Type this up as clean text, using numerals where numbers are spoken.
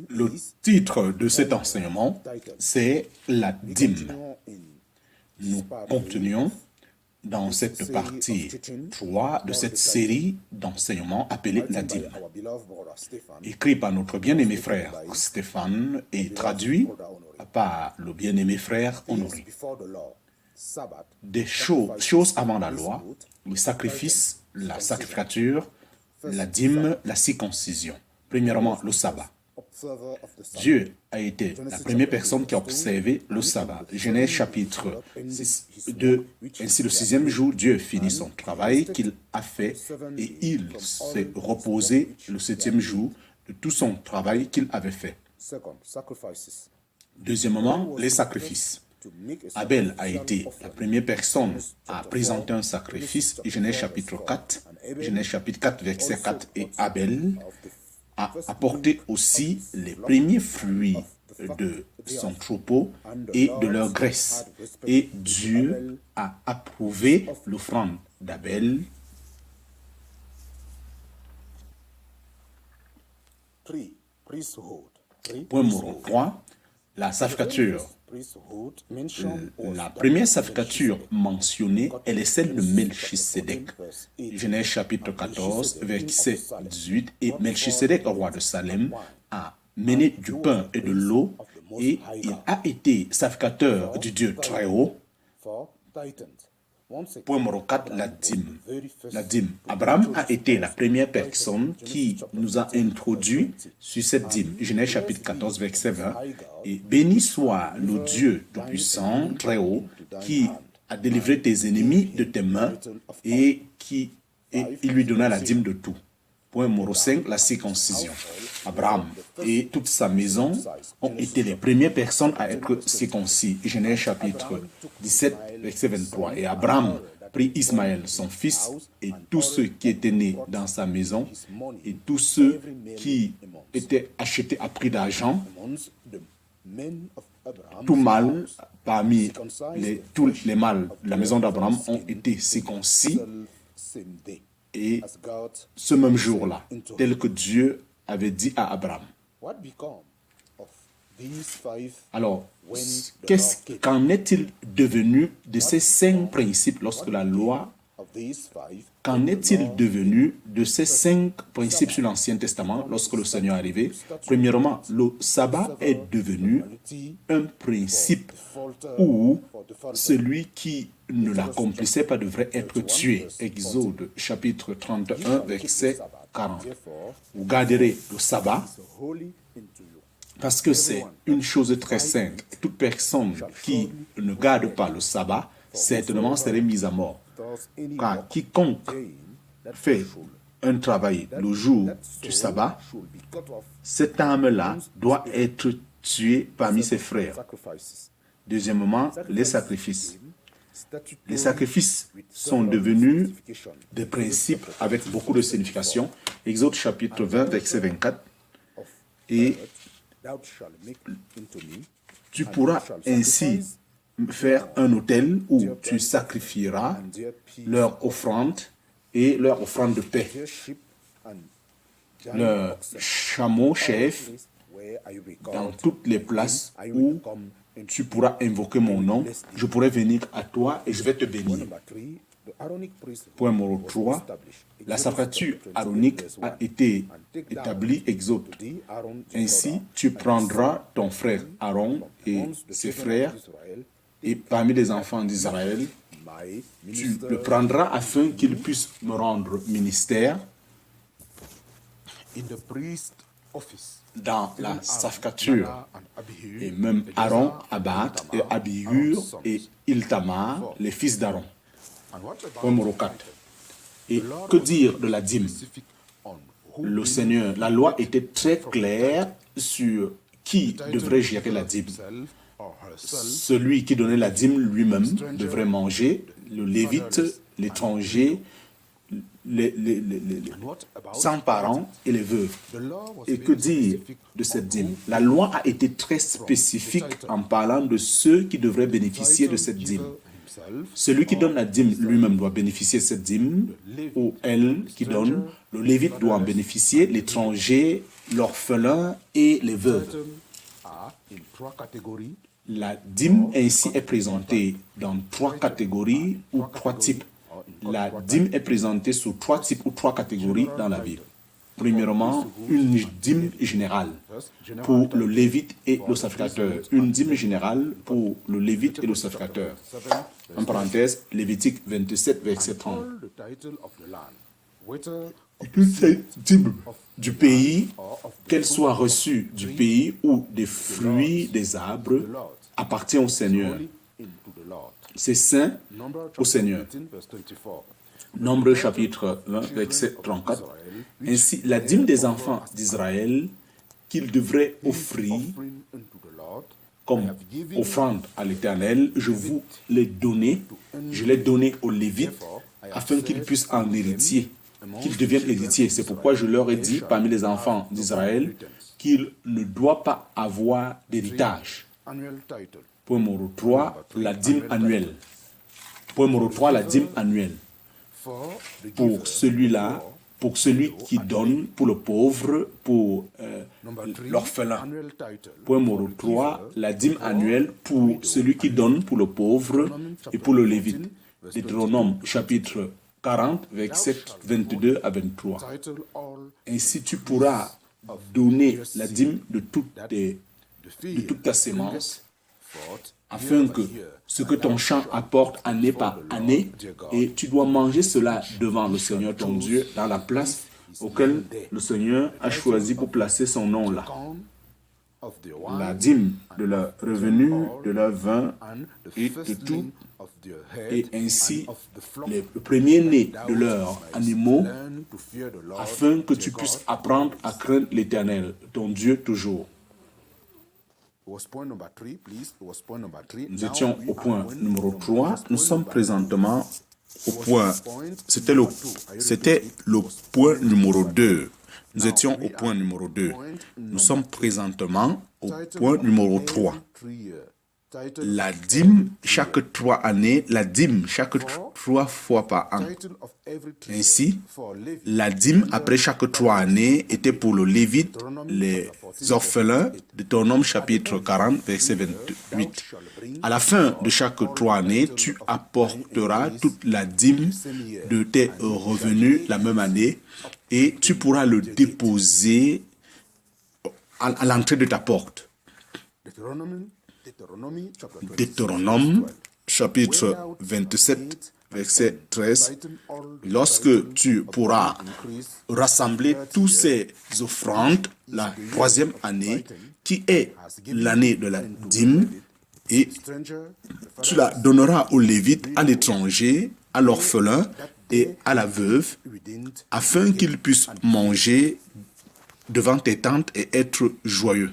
Le titre de cet enseignement, c'est la dîme. Nous continuons dans cette partie 3 de cette série d'enseignements appelée la dîme, écrit par notre bien-aimé frère Stéphane et traduit par le bien-aimé frère Honoré. Des choses avant la loi, le sacrifice, la sacrificature, la dîme, la circoncision. Premièrement, le sabbat. Dieu a été la première personne qui a observé le sabbat. Genèse chapitre 2. Ainsi, le 6e jour, Dieu finit son travail qu'il a fait et il s'est reposé le 7e jour de tout son travail qu'il avait fait. Deuxièmement, les sacrifices. Abel a été la première personne à présenter un sacrifice. Genèse chapitre 4, Genèse chapitre 4, verset 4, et Abel a apporté aussi les premiers fruits de son troupeau et de leur graisse. Et Dieu a approuvé l'offrande d'Abel. Point numéro 3, la sacrificature. La première sacrificature mentionnée, elle est celle de Melchisédek. Genèse chapitre 14, verset 18. Et Melchisédek, roi de Salem, a mené du pain et de l'eau, et il a été sacrificateur du Dieu très haut. Point numéro 4, la dîme. La dîme. Abraham a été la première personne qui nous a introduit sur cette dîme. Genèse chapitre 14, verset 20. Et béni soit le Dieu Tout-Puissant, très haut, qui a délivré tes ennemis de tes mains et il lui donna la dîme de tout. Point numéro 5, la circoncision. Abraham et toute sa maison ont été les premières personnes à être circoncis. Genèse chapitre 17, verset 23. Et Abraham prit Ismaël, son fils, et tous ceux qui étaient nés dans sa maison, et tous ceux qui étaient achetés à prix d'argent, tout mâle parmi tous les mâles de la maison d'Abraham ont été circoncis. Et ce même jour-là, tel que Dieu avait dit à Abraham. Alors, qu'en est-il devenu de ces 5 principes lorsque la loi... Qu'en est-il devenu de ces 5 principes sur l'Ancien Testament lorsque le Seigneur est arrivé? Premièrement, le sabbat est devenu un principe où celui qui ne l'accomplissait pas devrait être tué. Exode chapitre 31, verset 40. Vous garderez le sabbat parce que c'est une chose très sainte. Toute personne qui ne garde pas le sabbat, certainement serait mise à mort. Car quiconque fait un travail le jour du sabbat, cette âme-là doit être tuée parmi ses frères. Deuxièmement, les sacrifices. Les sacrifices sont devenus des principes avec beaucoup de signification. Exode chapitre 20, verset 24. Et tu pourras ainsi faire un autel où tu sacrifieras leur offrande et leur offrande de paix. Le chameau chef dans toutes les places où tu pourras invoquer mon nom, je pourrai venir à toi et je vais te bénir. Point numéro 3, la sacrificature aronique a été établie, Exode. Ainsi, tu prendras ton frère Aaron et ses frères, et parmi les enfants d'Israël, tu le prendras afin qu'il puisse me rendre ministère dans la sacrificature. Et même Aaron, Abad et Abihur et Iltamar, les fils d'Aaron. Point numéro 4. Et que dire de la dîme? Le Seigneur, la loi était très claire sur qui devrait gérer la dîme. Celui qui donnait la dîme lui-même devrait manger, le lévite, l'étranger, sans parents et les veuves. Et que dire de cette dîme? La loi a été très spécifique en parlant de ceux qui devraient bénéficier de cette dîme. Celui qui donne la dîme lui-même doit bénéficier de cette dîme, ou elle qui donne, le lévite doit en bénéficier, l'étranger l'orphelin et les veuves. La dîme ainsi est présentée dans 3 catégories ou 3 types. La dîme est présentée sous 3 types ou 3 catégories dans la Bible. Premièrement, une dîme générale pour le lévite et le sacrificateur. Une dîme générale pour le lévite et le sacrificateur. En parenthèse, Lévitique 27, verset 30. Toute cette dîme du pays, qu'elle soit reçue du pays ou des fruits des arbres, appartient au Seigneur. C'est saint au Seigneur. Nombre chapitre 20, verset 34. Ainsi, la dîme des enfants d'Israël qu'ils devraient offrir comme offrande à l'Éternel, je l'ai donné aux Lévites afin qu'ils puissent en héritier, qu'ils deviennent héritiers. C'est pourquoi je leur ai dit parmi les enfants d'Israël qu'ils ne doivent pas avoir d'héritage. Point numéro 3, la dîme annuelle. Point numéro 3, la dîme annuelle. Pour celui-là, pour celui qui donne, pour le pauvre, pour l'orphelin. Point numéro 3, la dîme annuelle pour celui qui donne, pour le pauvre et pour le lévite. Deutéronome chapitre 40, verset 22 à 23. Ainsi tu pourras donner la dîme de toute ta sémence, afin que ce que ton champ apporte année par année, et tu dois manger cela devant le Seigneur ton Dieu, dans la place auquel le Seigneur a choisi pour placer son nom là. La dîme de leur revenu, de leur vin et de tout, et ainsi le premier-né de leurs animaux, afin que tu puisses apprendre à craindre l'Éternel, ton Dieu toujours. Nous étions au point numéro 3. Nous sommes présentement au point... C'était le point numéro 2. Nous étions au point numéro 2. Nous sommes présentement au point numéro 3. La dîme chaque 3 années, la dîme chaque 3 fois par an. Ainsi, la dîme après chaque 3 années était pour le lévite, les orphelins, Deutéronome chapitre 40, verset 28. À la fin de chaque 3 années, tu apporteras toute la dîme de tes revenus la même année et tu pourras le déposer à l'entrée de ta porte. Deutéronome, chapitre 27, verset 13. Lorsque tu pourras rassembler tous ces offrandes, la 3e année, qui est l'année de la dîme, et tu la donneras aux Lévites, à l'étranger, à l'orphelin et à la veuve, afin qu'ils puissent manger devant tes tentes et être joyeux.